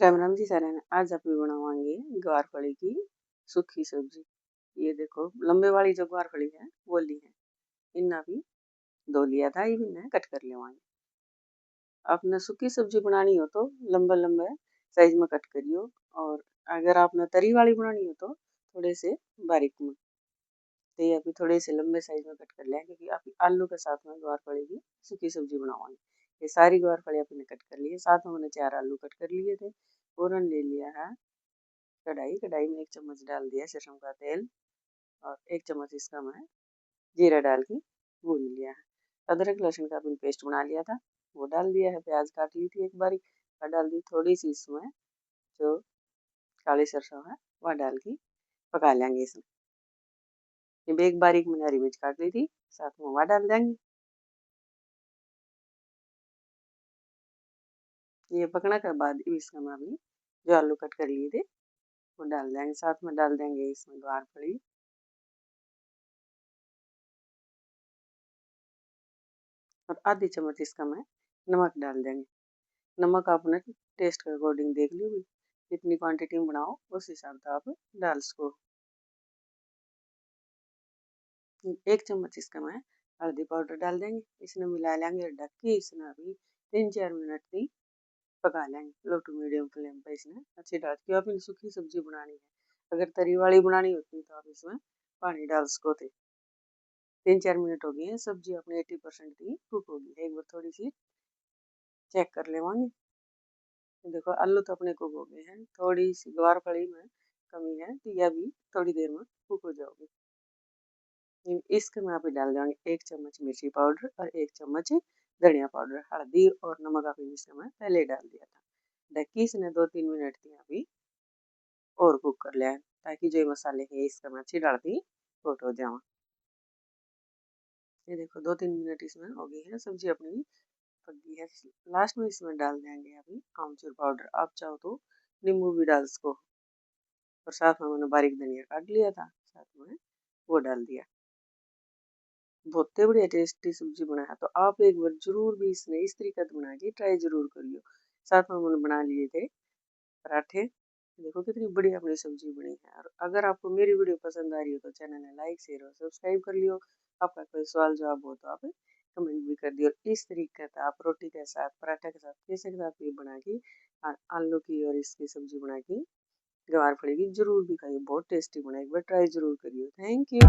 राम राम जी सारे ने। आज आप बनावांगे ग्वारफली की सूखी सब्जी। ये देखो लंबे वाली जो ग्वारफली है वो ली है, इन्ना भी धो लिया था, ये भी कट कर लेवांगे। आपने सूखी सब्जी बनानी हो तो लंबे लंबे साइज में कट करियो, और अगर आपने तरी वाली बनानी हो तो थोड़े से बारीक में। तो ये अभी थोड़े से लंबे साइज में कट कर लिया, क्योंकि आप आलू के साथ में ग्वारफली की सूखी सब्जी बनावांगे। ये सारी ग्वारफली आपने कट कर ली है, साथ में मैंने 4 आलू कट कर लिए थे। फोरन ले लिया है कढ़ाई में 1 चम्मच डाल दिया सरसों का तेल, और 1 चम्मच इसका मैं जीरा डाल के भून लिया है। अदरक लहसुन का भी पेस्ट बना लिया था, वो डाल दिया है। प्याज काट ली थी एक बारी और डाल दी। थोड़ी सी इसमें जो काली सरसों है वह डाल के पका लेंगे। इसमें एक बारीक मैंने हरी मिर्च काट ली थी, साथ में वह डाल देंगे। ये पकने के बाद इसमें हम अभी जो आलू कट कर लिए थे वो डाल देंगे। साथ में डाल देंगे इसमें ग्वारफली और आधी चम्मच इसका मैं नमक डाल देंगे। नमक आप अपने टेस्ट के अकॉर्डिंग देख लो, जितनी क्वांटिटी में बनाओ उस हिसाब से आप डाल सको। 1 चम्मच इसका मैं हल्दी पाउडर डाल देंगे। इसने मिला लेंगे और ढक के इसने अभी 3-4 मिनट तक पका लेंगे लो टू मीडियम फ्लेम पर। इसने अच्छी डाल के आप सूखी सब्जी बनानी है, अगर तरी वाली बनानी होती तो आप इसमें पानी डाल सको थे। 3-4 मिनट हो गए हैं, सब्जी अपने 80% की कुक होगी। एक बार थोड़ी सी चेक कर लेवांगे। देखो आलू तो अपने कुक हो गए हैं, थोड़ी सी ग्वारफली में कमी है तो यह भी थोड़ी देर में कुक हो जाओगी। इसके में आप डाल देंगे 1 चम्मच मिर्ची पाउडर और 1 चम्मच धनिया पाउडर। हल्दी और नमक आप इसमें मैं पहले डाल दिया था। ढक्की इसने 2-3 मिनट थी अभी और कुक कर लिया है, ताकि जो मसाले है इसका मैं अच्छी डालती कोट हो जाए। ये देखो 2-3 मिनट इसमें हो गई है, सब्जी अपनी पक गई है। लास्ट में इसमें डाल देंगे अभी आमचूर पाउडर। आप चाहो तो नींबू भी डाल सको, और साथ में मैंने बारीक धनिया काट लिया था, साथ में वो डाल दिया। बहुत ही बढ़िया टेस्टी सब्जी बनाया, तो आप एक बार जरूर भी इसने इस तरीके से बना के ट्राई जरूर करियो। साथ में मैंने बना लिए थे पराठे। देखो कितनी बढ़िया अपनी सब्जी बनी है। और अगर आपको मेरी वीडियो पसंद आ रही हो तो चैनल ने लाइक शेयर और सब्सक्राइब कर लियो। आपका कोई सवाल जवाब हो तो आप कमेंट भी कर दियो। इस तरीके से आप रोटी के साथ, पराठे के साथ, किसी के साथ भी बना के आलू की और इसकी सब्जी बना के ग्वारफली की जरूर भी खाइए। बहुत टेस्टी बना, एक बार ट्राई जरूर करिए। Thank you.